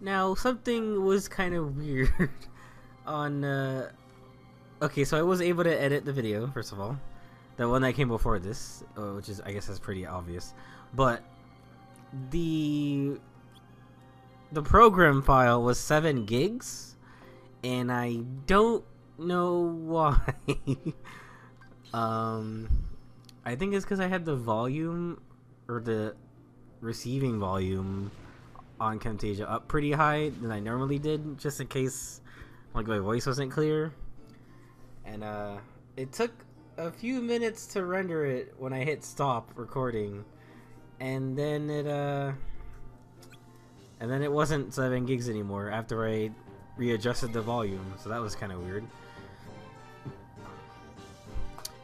Now, something was kind of weird on, okay, so I was able to edit the video, first of all. The one that came before this, which is, I guess that's pretty obvious. But, the program file was 7 gigs, and I don't know why. I think it's because I had the volume, or the receiving volume on Camtasia up pretty high than I normally did, just in case like my voice wasn't clear. And it took a few minutes to render it when I hit stop recording, and then it wasn't 7 gigs anymore after I readjusted the volume, so that was kind of weird.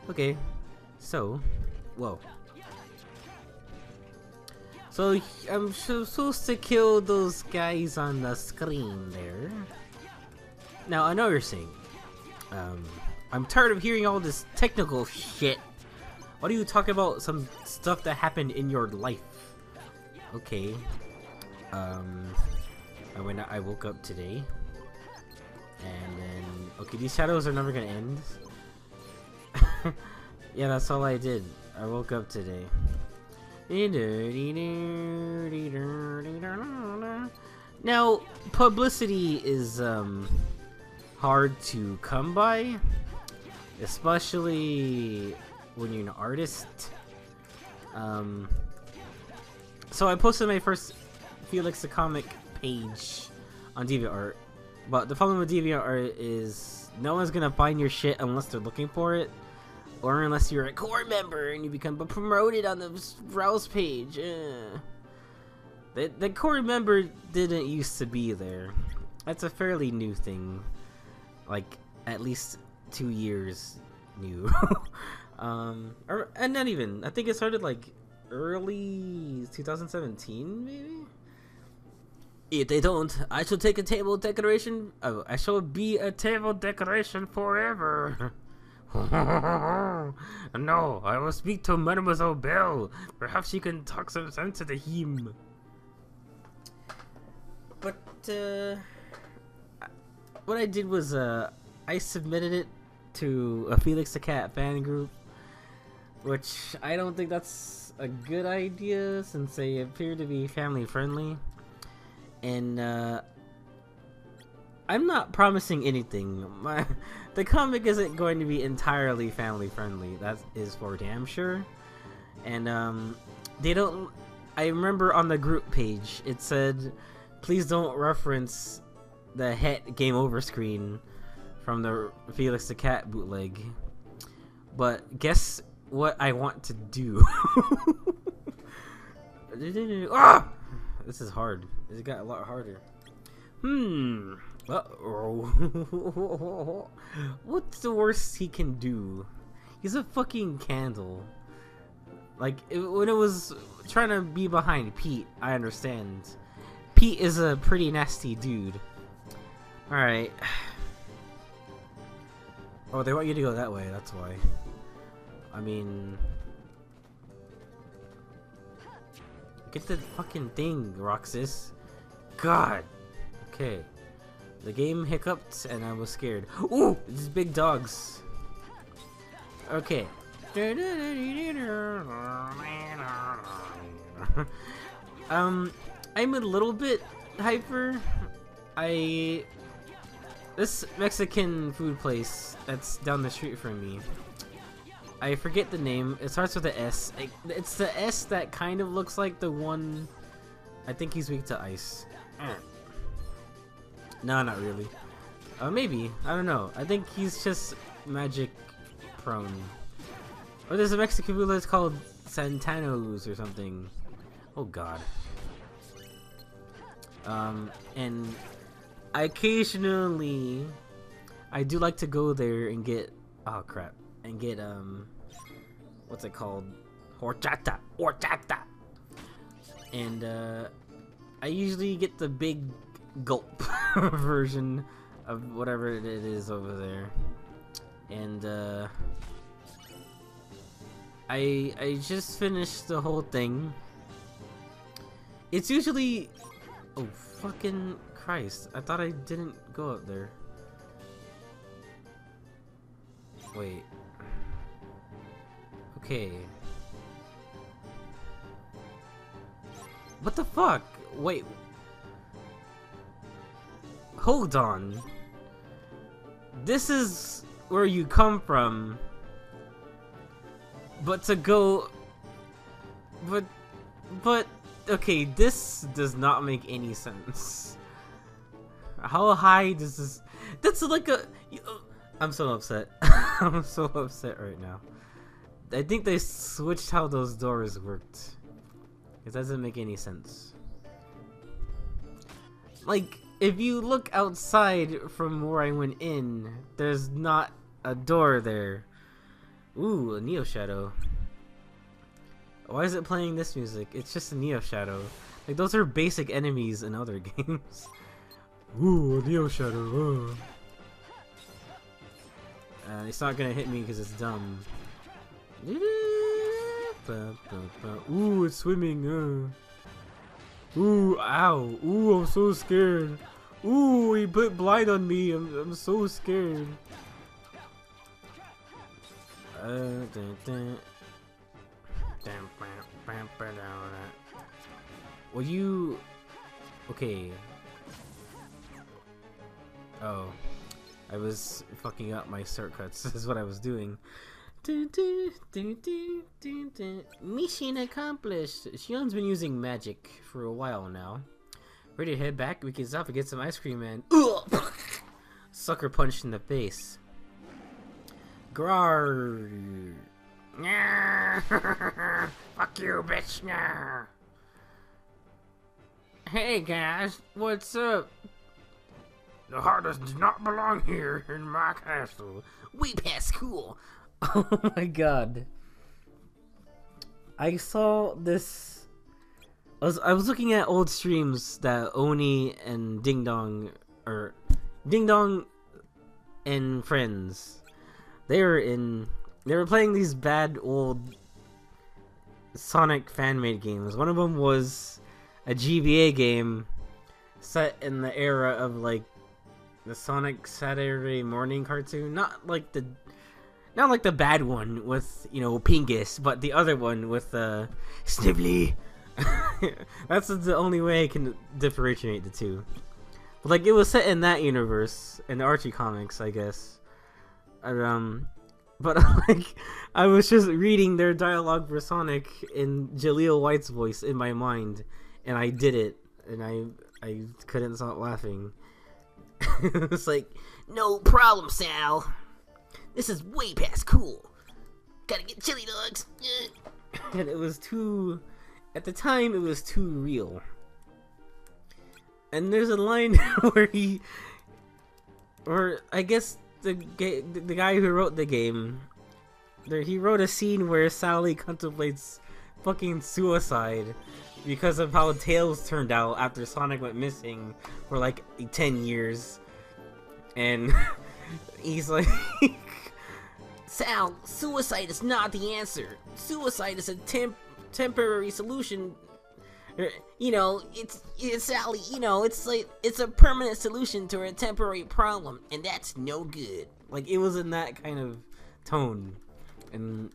Okay, so whoa. So I'm supposed to kill those guys on the screen there. Now I know what you're saying. I'm tired of hearing all this technical shit. Why do you talk about some stuff that happened in your life? Okay. I woke up today, and then okay, these shadows are never gonna end. Yeah, that's all I did. I woke up today. Now, publicity is hard to come by, especially when you're an artist. So I posted my first Felix the Comic page on DeviantArt, but the problem with DeviantArt is no one's gonna find your shit unless they're looking for it, or unless you're a core member and you become promoted on the browse page. The core member didn't used to be there. That's a fairly new thing, like at least 2 years new. And not even. I think it started like early 2017, maybe. If they don't, I shall take a table decoration. Oh, I shall be a table decoration forever. No, I will speak to Mademoiselle Belle. Perhaps she can talk some sense into him. But what I did was I submitted it to a Felix the Cat fan group, which I don't think that's a good idea since they appear to be family friendly. And I'm not promising anything. The comic isn't going to be entirely family friendly. That is for damn sure. And they don't. I remember on the group page it said, "Please don't reference the Het Game Over screen from the Felix the Cat bootleg." But guess what I want to do? Ah! This is hard. It got a lot harder. Uh-oh. What's the worst he can do? He's a fucking candle. Like, when it was trying to be behind Pete, I understand. Pete is a pretty nasty dude. Alright. Oh, they want you to go that way, that's why. I mean... Get the fucking thing, Roxas. God. Okay. The game hiccuped and I was scared. Ooh! These big dogs. Okay. I'm a little bit hyper. This Mexican food place that's down the street from me, I forget the name. It starts with an S. It's the S that kind of looks like the one. I think he's weak to ice. No, not really. Maybe. I don't know. I think he's just magic prone. Or there's a Mexican food that's called Santanos or something. Oh god. And occasionally I do like to go there and get, oh crap, and get what's it called, horchata. And I usually get the big gulp version of whatever it is over there. And I just finished the whole thing. It's usually, oof. Fucking Christ. I thought I didn't go up there. Wait. Okay. What the fuck? Wait. Hold on. This is where you come from. But to go... But... Okay, this does not make any sense. How high does this... That's like a... I'm so upset. I'm so upset right now. I think they switched how those doors worked. It doesn't make any sense. Like, if you look outside from where I went in, there's not a door there. Ooh, a Neo Shadow. Why is it playing this music? It's just a Neo Shadow. Like, those are basic enemies in other games. Ooh, a Neo Shadow. It's not gonna hit me because it's dumb. Ooh, it's swimming. Ooh, ow. Ooh, I'm so scared. Ooh, he put blind on me. I'm so scared. Will you... Okay. Oh. I was fucking up my shortcuts. This is what I was doing. Mission accomplished. Shion's been using magic for a while now. Ready to head back? We can stop and get some ice cream and... Sucker punched in the face. Grar. Fuck you, bitch. Hey guys, what's up? The hardest does not belong here in my castle. We pass cool. Oh my god. I saw this. I was looking at old streams that Oni and Ding Dong and friends. They were playing these bad old Sonic fan-made games. One of them was a GBA game set in the era of like the Sonic Saturday morning cartoon, not like the bad one with, you know, Pingus, but the other one with Snively. That's the only way I can differentiate the two. But like, it was set in that universe in the Archie comics, I guess. But like, I was just reading their dialogue for Sonic in Jaleel White's voice in my mind, and I did it, and I couldn't stop laughing. It's like, no problem, Sal. This is way past cool. Gotta get chili dogs. And it was too... At the time, it was too real. And there's a line where or I guess the guy who wrote the game, he wrote a scene where Sally contemplates fucking suicide because of how Tails turned out after Sonic went missing for like 10 years. And he's like, Sal, suicide is not the answer. Suicide is a temporary solution. You know, it's Sally, you know, it's like, it's a permanent solution to a temporary problem, and that's no good. Like, it was in that kind of tone. And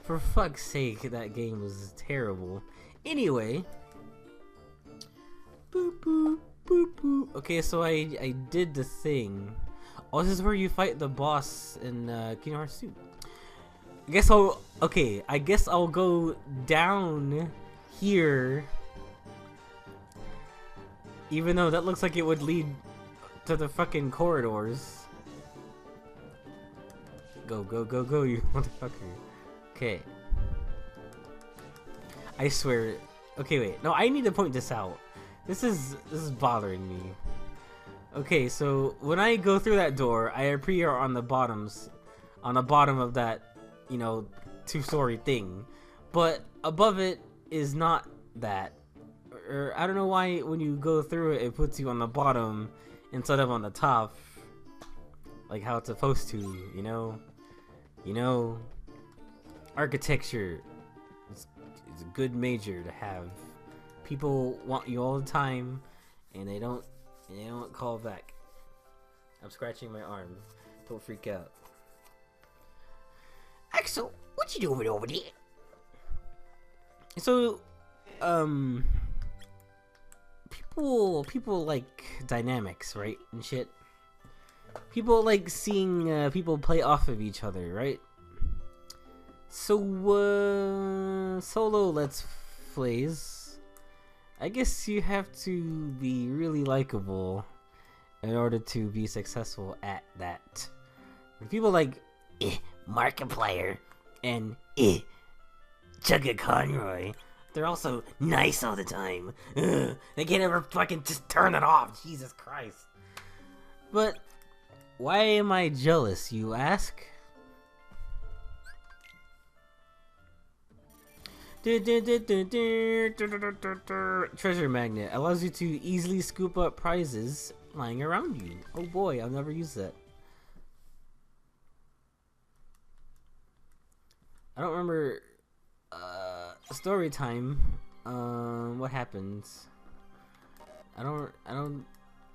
for fuck's sake, that game was terrible. Anyway, boop boop boop boop. Okay, so I did the thing. Oh, this is where you fight the boss in Kingdom Hearts 2. I guess I'll go down here, even though that looks like it would lead to the fucking corridors. Go, go, go, go, you motherfucker. Okay. I swear. Okay, wait. No, I need to point this out. This is bothering me. Okay, so when I go through that door, I appear on the bottom of that, you know, two-story thing. But above it is not that. Or I don't know why when you go through it, it puts you on the bottom instead of on the top. Like how it's supposed to, you know? You know, architecture is a good major to have. People want you all the time, and they don't call back. I'm scratching my arm. Don't freak out. Axel, what you doing over there? So, people like dynamics, right, and shit. People like seeing people play off of each other, right? So, solo Let's Plays, I guess you have to be really likable in order to be successful at that. People like Markiplier and Chugga Conroy, they're also nice all the time. Ugh, they can't ever fucking just turn it off. Jesus Christ. But why am I jealous, you ask? Treasure magnet allows you to easily scoop up prizes lying around you. Oh boy, I've never used that. I don't remember story time. What happens? I don't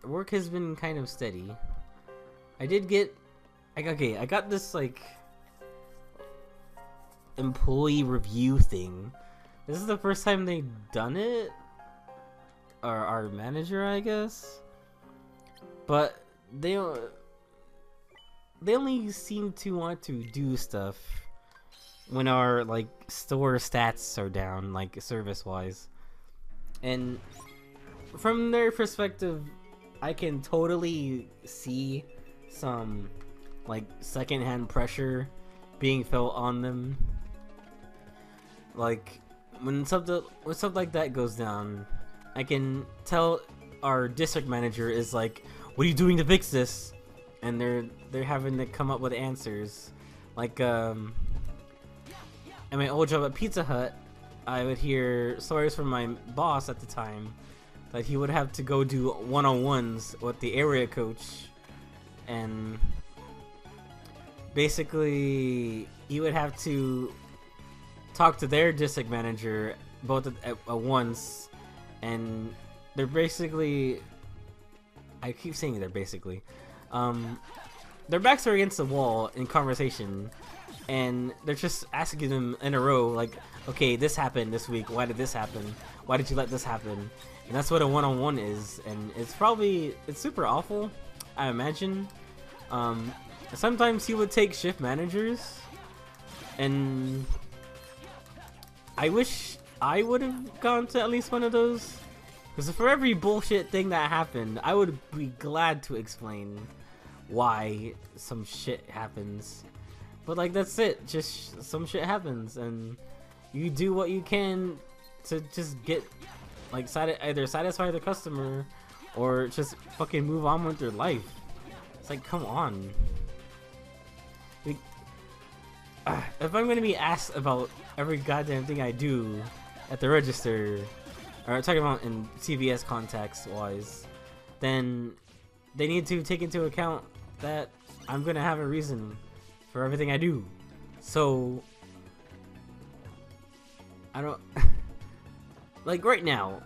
work has been kind of steady. I did get I got this like employee review thing. This is the first time they've done it, or our manager, I guess. But they only seem to want to do stuff when our like store stats are down, like service wise. And from their perspective, I can totally see some like secondhand pressure being felt on them. Like when something like that goes down, I can tell our district manager is like, "What are you doing to fix this?" And they're having to come up with answers. Like at my old job at Pizza Hut, I would hear stories from my boss at the time that he would have to go do one-on-ones with the area coach, and basically he would have to talk to their district manager both at once, and they're basically, I keep saying they're basically, their backs are against the wall in conversation, and they're just asking them in a row, like, okay, this happened this week, why did this happen, why did you let this happen? And that's what a one-on-one is, and it's super awful, I imagine. Sometimes he would take shift managers, and I wish I would have gone to at least one of those, because for every bullshit thing that happened, I would be glad to explain why some shit happens. But like, that's it, just some shit happens, and you do what you can to just get like either satisfy the customer or just fucking move on with your life. It's like, come on. If I'm gonna be asked about every goddamn thing I do at the register, or talking about in CVS context wise, then they need to take into account that I'm gonna have a reason for everything I do. So I don't like right now,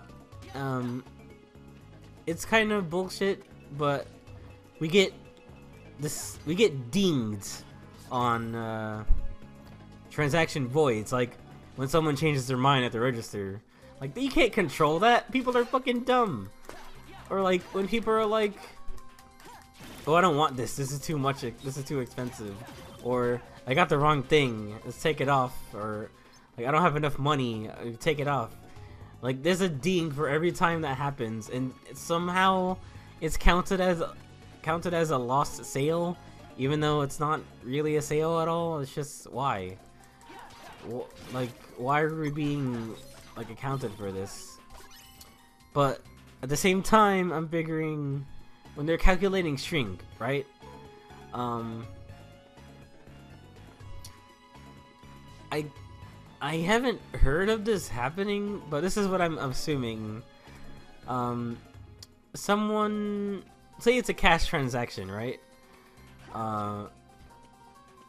it's kind of bullshit, but we get dinged on transaction voids, like when someone changes their mind at the register. Like, you can't control that. People are fucking dumb. Or like when people are like, oh, I don't want this, this is too much, this is too expensive, or I got the wrong thing, let's take it off, or like I don't have enough money, take it off. Like, there's a ding for every time that happens, and somehow it's counted as a lost sale, even though it's not really a sale at all. It's just, why? Like, why are we being like accounted for this? But at the same time, I'm figuring when they're calculating shrink, right? I haven't heard of this happening, but this is what I'm assuming. Someone, say it's a cash transaction, right?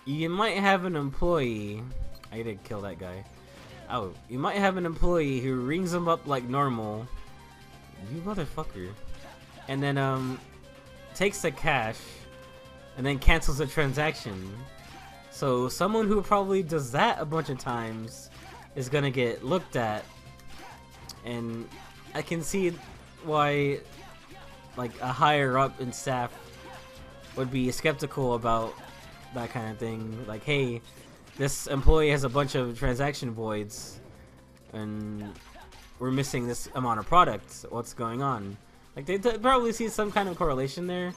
You might have an employee. I did kill that guy. Oh, you might have an employee who rings them up like normal. You motherfucker. and then takes the cash and then cancels the transaction. So someone who probably does that a bunch of times is gonna get looked at, and I can see why like a higher up in staff would be skeptical about that kind of thing. Like, hey, this employee has a bunch of transaction voids and we're missing this amount of products. What's going on? Like, they probably see some kind of correlation there,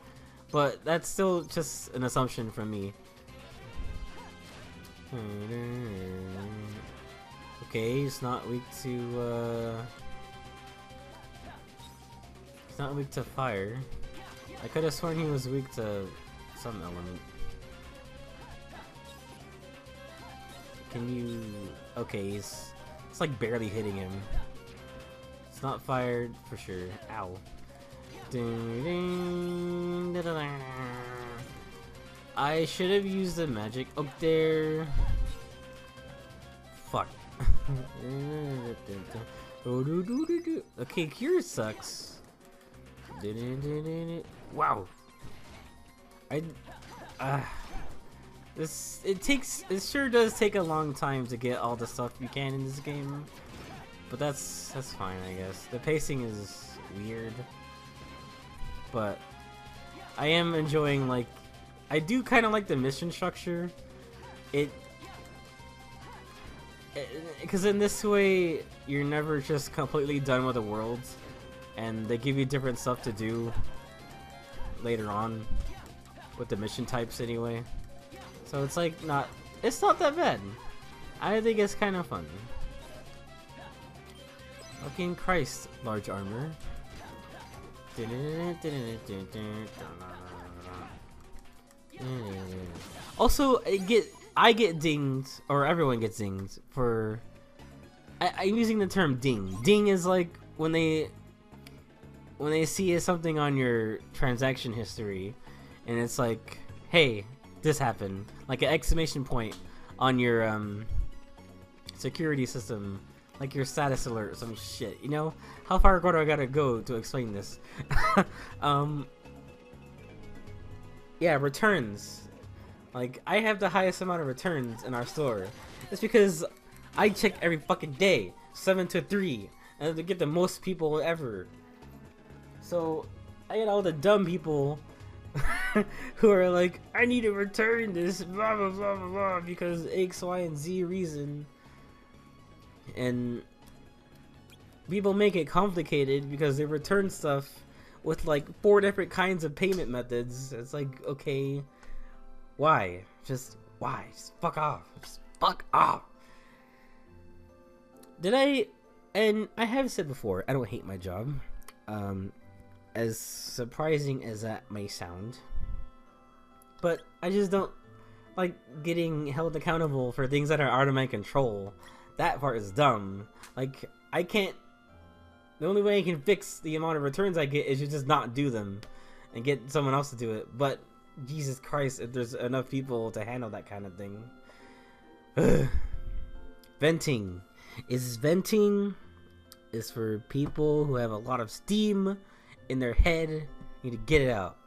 but that's still just an assumption from me. Okay, he's not weak to he's not weak to fire. I could have sworn he was weak to some element. Can you... Okay, it's like barely hitting him. It's not fired for sure. Ow. I should have used the magic up there. Fuck. Okay, Cure sucks. Wow. It sure does take a long time to get all the stuff you can in this game, but that's fine, I guess. The pacing is weird, but I am enjoying, like, I do kind of like the mission structure. Because in this way, you're never just completely done with the world, and they give you different stuff to do later on with the mission types anyway. So it's like it's not that bad. I think it's kind of fun. Fucking Christ, large armor. Also, I get dinged, or everyone gets dinged for. I'm using the term ding. Ding is like when they see something on your transaction history, and it's like, hey, this happened, like an exclamation point on your security system, like your status alert or some shit. You know, how far do I gotta go to explain this? Yeah, returns. Like, I have the highest amount of returns in our store. It's because I check every fucking day, 7 to 3, and to get the most people ever. So I get all the dumb people who are like, I need to return this, blah blah blah blah blah, because X, Y, and Z reason. And people make it complicated because they return stuff with like 4 different kinds of payment methods. It's like, okay, why? Just why? Just fuck off. Just fuck off. And I have said before, I don't hate my job. As surprising as that may sound, but I just don't like getting held accountable for things that are out of my control. That part is dumb. Like, I can't. The only way I can fix the amount of returns I get is to just not do them and get someone else to do it. But Jesus Christ, if there's enough people to handle that kind of thing. Venting is for people who have a lot of steam in their head. You need to get it out.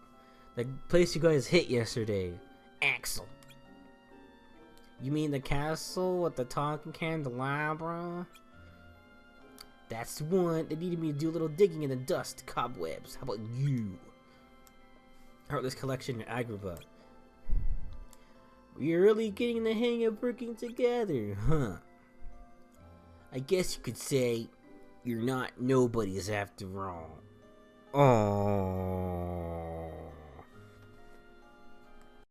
The place you guys hit yesterday, Axel. You mean the castle with the talking candelabra? That's the one that needed me to do a little digging in the dust cobwebs. How about you? Heartless Collection in Agrabah. We're really getting the hang of working together, huh? I guess you could say you're not nobodies after all. Oh.